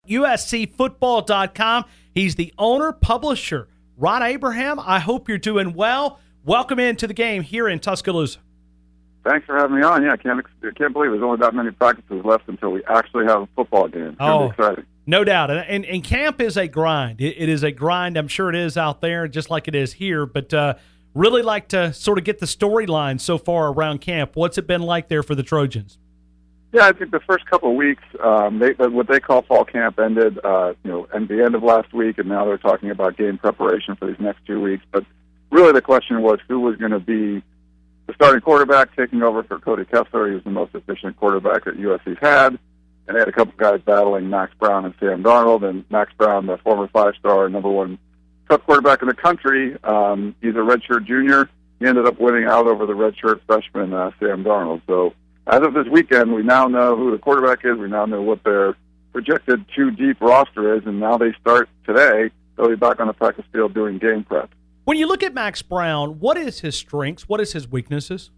USCFootball.com. He's the owner, publisher. Ron Abraham, I hope you're doing well. Welcome into the game here in Tuscaloosa. Thanks for having me on. Yeah, I can't believe there's only that many practices left until we actually have a football game. It's going to be exciting. No doubt. And camp is a grind. It is a grind. I'm sure it is out there just like it is here. But really like to sort of get the storyline so far around camp. What's it been like there for the Trojans? Yeah, I think the first couple of weeks, what they call fall camp ended, at the end of last week, and now they're talking about game preparation for these next 2 weeks. But really the question was who was going to be the starting quarterback taking over for Cody Kessler. He was the most efficient quarterback that USC's had. And they had a couple guys battling Max Brown and Sam Darnold. And Max Brown, the former five-star, number one top quarterback in the country, he's a redshirt junior. He ended up winning out over the redshirt freshman, Sam Darnold. So as of this weekend, we now know who the quarterback is. We now know what their projected two-deep roster is. And now they start today. They'll be back on the practice field doing game prep. When you look at Max Brown, what is his strengths? What is his weaknesses?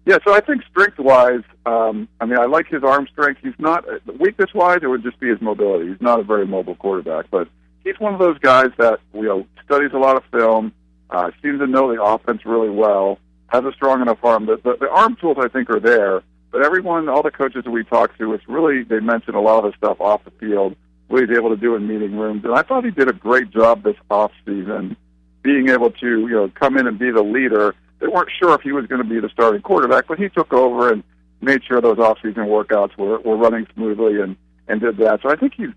Yeah, so I think strength-wise, I like his arm strength. He's not weakness-wise. It would just be his mobility. He's not a very mobile quarterback, but he's one of those guys that studies a lot of film, seems to know the offense really well, has a strong enough arm. The arm tools I think are there, but all the coaches that we talk to, it's really they mention a lot of the stuff off the field, what he's able to do in meeting rooms, and I thought he did a great job this offseason, being able to come in and be the leader. They weren't sure if he was going to be the starting quarterback, but he took over and made sure those off-season workouts were running smoothly and did that. So I think he's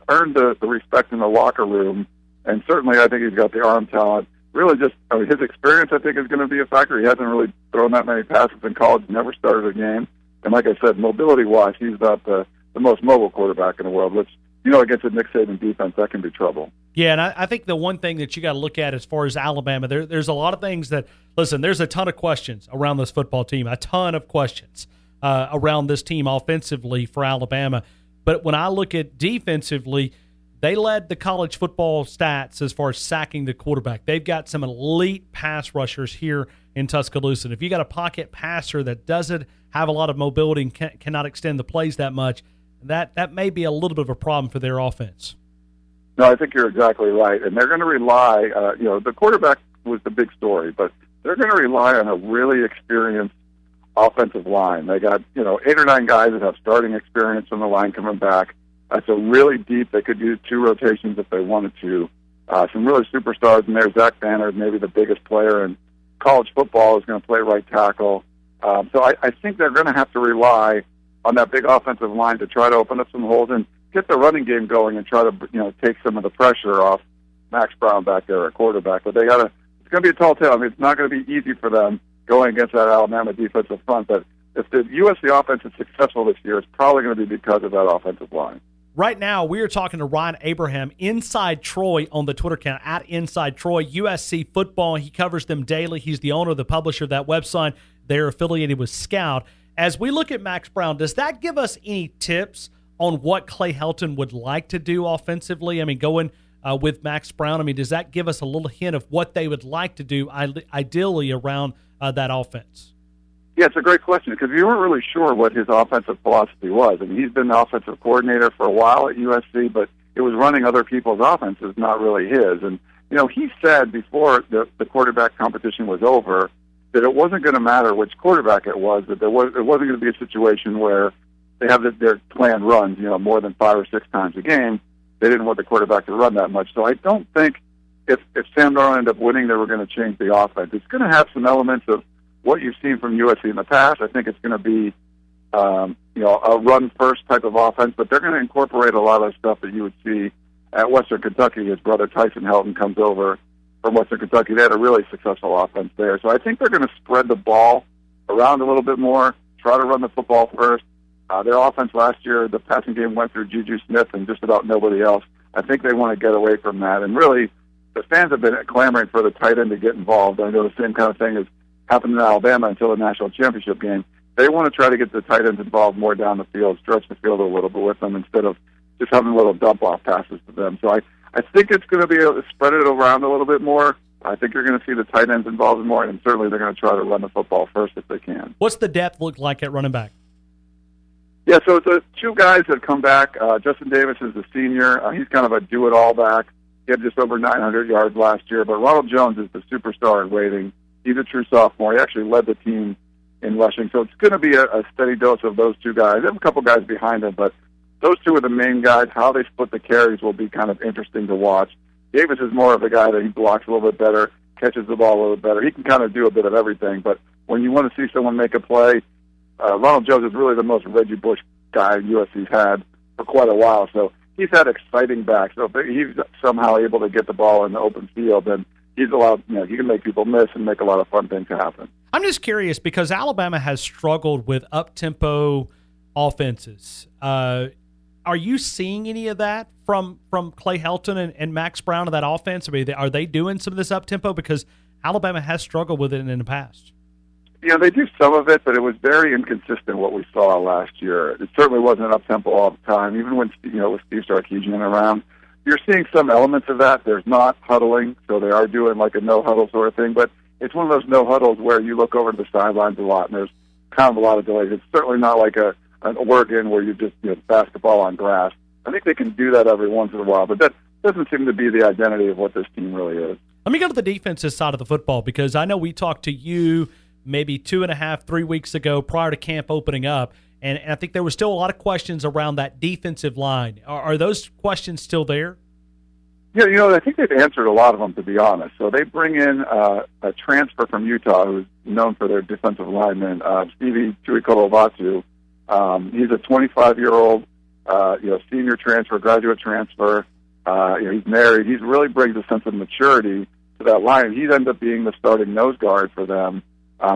earned the respect in the locker room, and certainly I think he's got the arm talent. Really just his experience I think is going to be a factor. He hasn't really thrown that many passes in college, never started a game. And like I said, mobility-wise, he's not the most mobile quarterback in the world, which, against a Nick Saban defense, that can be trouble. Yeah, and I think the one thing that you got to look at as far as Alabama, there's a lot of things that, listen, there's a ton of questions around this football team, a ton of questions around this team offensively for Alabama. But when I look at defensively, they led the college football stats as far as sacking the quarterback. They've got some elite pass rushers here in Tuscaloosa. And if you got a pocket passer that doesn't have a lot of mobility and cannot extend the plays that much, that may be a little bit of a problem for their offense. No, I think you're exactly right. And they're going to rely, the quarterback was the big story, but they're going to rely on a really experienced offensive line. They got, 8 or 9 guys that have starting experience from the line coming back. So really deep. They could use 2 rotations if they wanted to. Some really superstars in there. Zach Banner, maybe the biggest player in college football, is going to play right tackle. So I think they're going to have to rely on that big offensive line to try to open up some holes and get the running game going and try to take some of the pressure off Max Brown back there at quarterback. But it's going to be a tall tale. It's not going to be easy for them going against that Alabama defensive front. But if the USC offense is successful this year, it's probably going to be because of that offensive line. Right now, we are talking to Ryan Abraham, Inside Troy, on the Twitter account, at Inside Troy, USC Football. He covers them daily. He's the owner, the publisher of that website. They're affiliated with Scout. As we look at Max Brown, does that give us any tips on what Clay Helton would like to do offensively? Going with Max Brown, does that give us a little hint of what they would like to do ideally around that offense? Yeah, it's a great question because we weren't really sure what his offensive philosophy was. He's been the offensive coordinator for a while at USC, but it was running other people's offenses, not really his. And, he said before the quarterback competition was over that it wasn't going to matter which quarterback it was, that it wasn't going to be a situation where they have their planned runs, more than 5 or 6 times a game. They didn't want the quarterback to run that much. So I don't think if Sam Darnold ended up winning, they were going to change the offense. It's going to have some elements of what you've seen from USC in the past. I think it's going to be, a run-first type of offense, but they're going to incorporate a lot of stuff that you would see at Western Kentucky. His brother Tyson Helton comes over from Western Kentucky. They had a really successful offense there. So I think they're going to spread the ball around a little bit more, try to run the football first. Their offense last year, the passing game went through Juju Smith and just about nobody else. I think they want to get away from that. And really, the fans have been clamoring for the tight end to get involved. I know the same kind of thing has happened in Alabama until the national championship game. They want to try to get the tight ends involved more down the field, stretch the field a little bit with them instead of just having little dump-off passes to them. So I think it's going to be able to spread it around a little bit more. I think you're going to see the tight ends involved more, and certainly they're going to try to run the football first if they can. What's the depth look like at running back? Yeah, so the two guys that come back, Justin Davis is a senior. He's kind of a do-it-all back. He had just over 900 yards last year. But Ronald Jones is the superstar in waiting. He's a true sophomore. He actually led the team in rushing. So it's going to be a steady dose of those two guys. They have a couple guys behind them, but those two are the main guys. How they split the carries will be kind of interesting to watch. Davis is more of a guy that he blocks a little bit better, catches the ball a little bit better. He can kind of do a bit of everything. But when you want to see someone make a play, Ronald Jones is really the most Reggie Bush guy USC's had for quite a while. So he's had exciting backs. So if he's somehow able to get the ball in the open field, then he's allowed, he can make people miss and make a lot of fun things happen. I'm just curious because Alabama has struggled with up-tempo offenses. Are you seeing any of that from Clay Helton and Max Brown of that offense? I mean, are they doing some of this up-tempo? Because Alabama has struggled with it in the past. Yeah, they do some of it, but it was very inconsistent what we saw last year. It certainly wasn't up-tempo all the time. Even when, with Steve Sarkisian around, you're seeing some elements of that. There's not huddling, so they are doing like a no-huddle sort of thing, but it's one of those no-huddles where you look over to the sidelines a lot, and there's kind of a lot of delays. It's certainly not like an Oregon where you just basketball on grass. I think they can do that every once in a while, but that doesn't seem to be the identity of what this team really is. Let me go to the defensive side of the football because I know we talked to you maybe 2.5, 3 weeks ago prior to camp opening up, and I think there were still a lot of questions around that defensive line. Are those questions still there? Yeah, I think they've answered a lot of them, to be honest. So they bring in a transfer from Utah who's known for their defensive lineman, Stevie Tuikolovatu. He's a 25-year-old, senior transfer, graduate transfer. He's married. He really brings a sense of maturity to that line. He'd end up being the starting nose guard for them.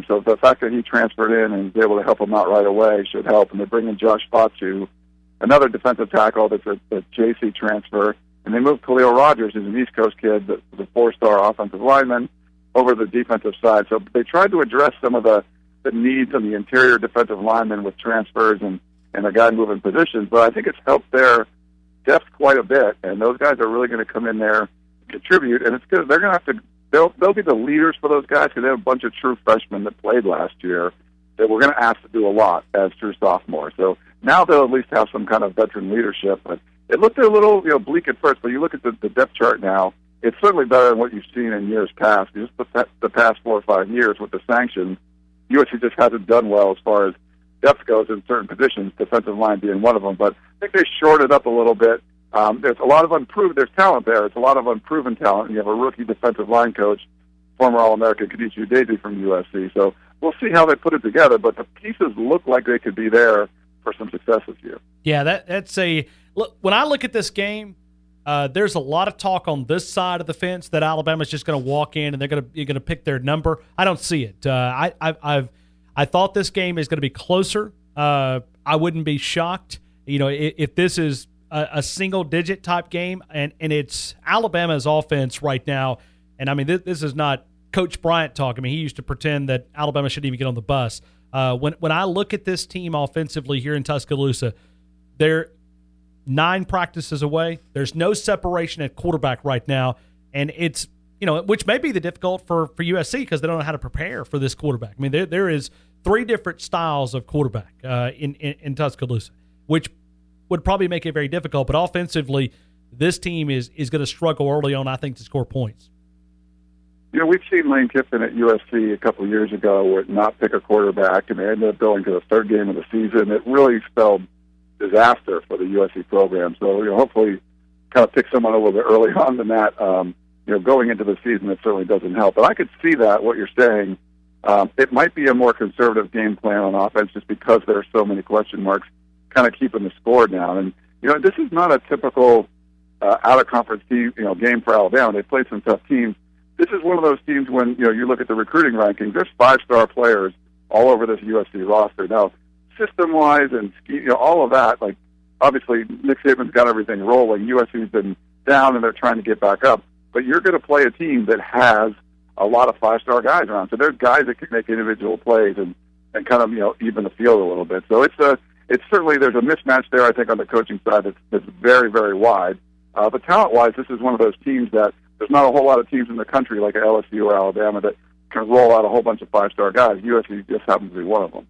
So the fact that he transferred in and was able to help them out right away should help. And they bring in Josh Fatu, another defensive tackle that's a JC transfer. And they moved Khalil Rogers, who's an East Coast kid, the 4-star offensive lineman, over the defensive side. So they tried to address some of the needs of the interior defensive linemen with transfers and a guy moving positions. But I think it's helped their depth quite a bit. And those guys are really going to come in there and contribute. And it's good. They're going to have to. They'll be the leaders for those guys because they have a bunch of true freshmen that played last year that we're going to ask to do a lot as true sophomores. So now they'll at least have some kind of veteran leadership. But it looked a little bleak at first, but you look at the depth chart now, it's certainly better than what you've seen in years past. Just the past 4 or 5 years with the sanctions, USC just hasn't done well as far as depth goes in certain positions, defensive line being one of them. But I think they shorted up a little bit. There's a lot of there's talent there. It's a lot of unproven talent. You have a rookie defensive line coach, former All-American Kadichu Daisy from USC. So we'll see how they put it together, but the pieces look like they could be there for some success this year. Yeah, that's a look. When I look at this game, there's a lot of talk on this side of the fence that Alabama's just going to walk in and you're going to pick their number. I don't see it. I thought this game is going to be closer. I wouldn't be shocked, if this is a single-digit type game, and it's Alabama's offense right now. And, I mean, this is not Coach Bryant talk. I mean, he used to pretend that Alabama shouldn't even get on the bus. When I look at this team offensively here in Tuscaloosa, they're 9 practices away. There's no separation at quarterback right now, and it's which may be the difficult for USC because they don't know how to prepare for this quarterback. I mean, there is 3 different styles of quarterback in Tuscaloosa, which would probably make it very difficult. But offensively, this team is going to struggle early on, I think, to score points. We've seen Lane Kiffin at USC a couple of years ago not pick a quarterback, and they ended up going to the 3rd game of the season. It really spelled disaster for the USC program. So hopefully kind of pick someone a little bit early on than that. Going into the season, it certainly doesn't help. But I could see that, what you're saying. It might be a more conservative game plan on offense just because there are so many question marks kind of keeping the score down. And, this is not a typical out-of-conference team, game for Alabama. They played some tough teams. This is one of those teams when, you look at the recruiting rankings, there's 5-star players all over this USC roster. Now, system-wise and, all of that, like, obviously Nick Saban's got everything rolling. USC's been down and they're trying to get back up. But you're going to play a team that has a lot of 5-star guys around. So there's guys that can make individual plays and kind of, even the field a little bit. So it's certainly, there's a mismatch there, I think, on the coaching side that's very, very wide. But talent-wise, this is one of those teams that there's not a whole lot of teams in the country like LSU or Alabama that can roll out a whole bunch of 5-star guys. USC just happens to be one of them.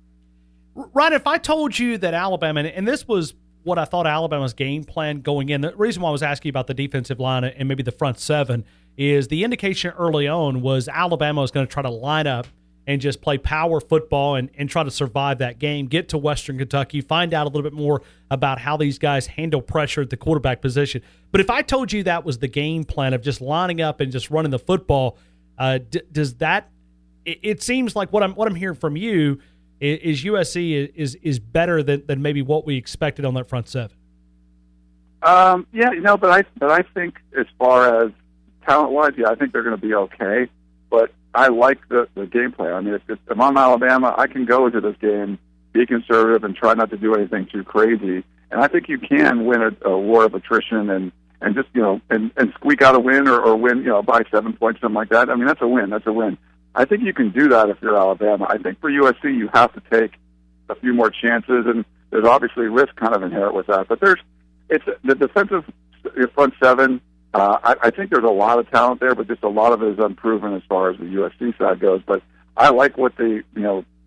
Ryan, if I told you that Alabama, and this was what I thought Alabama's game plan going in, the reason why I was asking about the defensive line and maybe the front seven is the indication early on was Alabama was going to try to line up and just play power football and try to survive that game, get to Western Kentucky, find out a little bit more about how these guys handle pressure at the quarterback position. But if I told you that was the game plan of just lining up and just running the football, does that – it seems like what I'm hearing from you is USC is better than maybe what we expected on that front seven. Yeah, but I think as far as talent-wise, I think they're going to be okay. But I like the game plan. I mean, if I'm Alabama, I can go into this game, be conservative, and try not to do anything too crazy. And I think you can win a war of attrition and just, and squeak out a win or win, by 7 points, something like that. I mean, that's a win. That's a win. I think you can do that if you're Alabama. I think for USC, you have to take a few more chances, and there's obviously risk kind of inherent with that. But it's the defensive front seven. I think there's a lot of talent there, but just a lot of it is unproven as far as the USC side goes. But I like what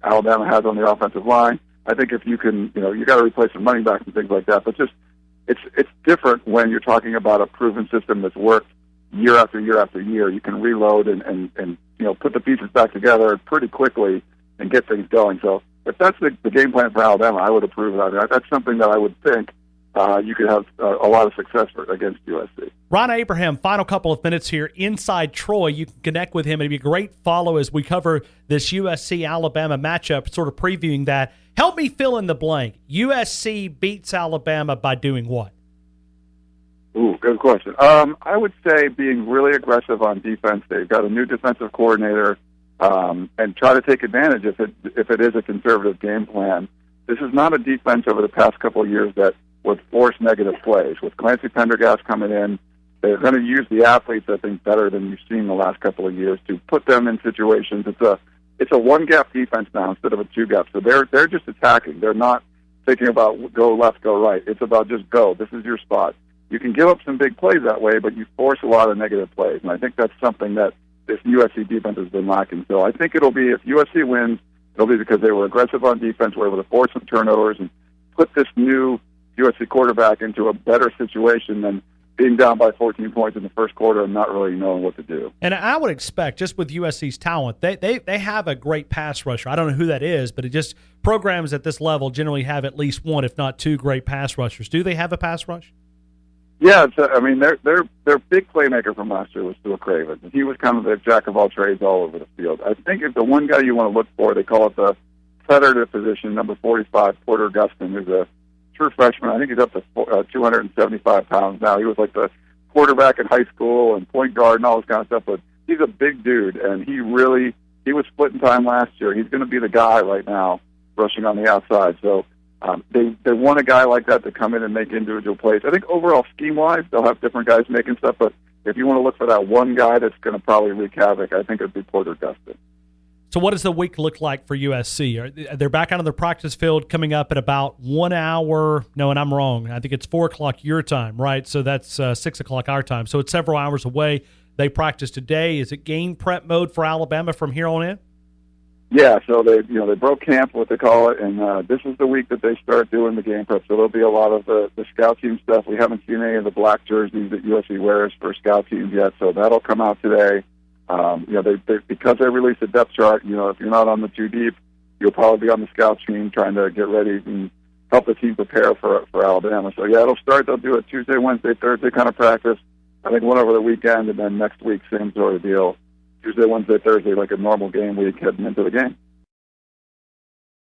Alabama has on the offensive line. I think if you can, you got to replace some running backs and things like that. But just it's different when you're talking about a proven system that's worked year after year after year. You can reload and put the pieces back together pretty quickly and get things going. So if that's the game plan for Alabama, I would approve of that. That's something that I would think you could have a lot of success against USC. Ron Abraham, final couple of minutes here inside Troy. You can connect with him. It'd be a great follow as we cover this USC-Alabama matchup, sort of previewing that. Help me fill in the blank. USC beats Alabama by doing what? Ooh, good question. I would say being really aggressive on defense. They've got a new defensive coordinator, and try to take advantage if it is a conservative game plan. This is not a defense over the past couple of years that would force negative plays. With Clancy Pendergast coming in, they're going to use the athletes, I think, better than you've seen the last couple of years to put them in situations. It's a one-gap defense now instead of a two-gap. So they're just attacking. They're not thinking about go left, go right. It's about just go. This is your spot. You can give up some big plays that way, but you force a lot of negative plays. And I think that's something that this USC defense has been lacking. So I think it'll be, if USC wins, it'll be because they were aggressive on defense, were able to force some turnovers, and put this new USC quarterback into a better situation than being down by 14 points in the first quarter and not really knowing what to do. And I would expect, just with USC's talent, they have a great pass rusher. I don't know who that is, but it just programs at this level generally have at least one, if not two, great pass rushers. Do they have a pass rush? Yeah, their big playmaker from last year was Stuart Craven. He was kind of the jack of all trades all over the field. I think if the one guy you want to look for, they call it the predator position, number 45, Porter Gustin, who's a true freshman. I think he's up to 275 pounds now. He was like the quarterback in high school and point guard and all this kind of stuff, but he's a big dude, and he was splitting time last year. He's going to be the guy right now rushing on the outside. So they want a guy like that to come in and make individual plays. I think overall scheme-wise, they'll have different guys making stuff, but if you want to look for that one guy that's going to probably wreak havoc, I think it would be Porter Gustin. So what does the week look like for USC? They're back out on the practice field coming up at about 1 hour. No, and I'm wrong. I think it's 4 o'clock your time, right? So that's 6 o'clock our time. So it's several hours away. They practice today. Is it game prep mode for Alabama from here on in? Yeah, so they broke camp, what they call it, and this is the week that they start doing the game prep. So there'll be a lot of the scout team stuff. We haven't seen any of the black jerseys that USC wears for scout teams yet, so that'll come out today. Because they released a depth chart, if you're not on the too deep, you'll probably be on the scout team trying to get ready and help the team prepare for Alabama. So yeah, it'll start. They'll do a Tuesday, Wednesday, Thursday kind of practice. I think one over the weekend, and then next week, same sort of deal. Tuesday, Wednesday, Thursday, like a normal game week heading into the game.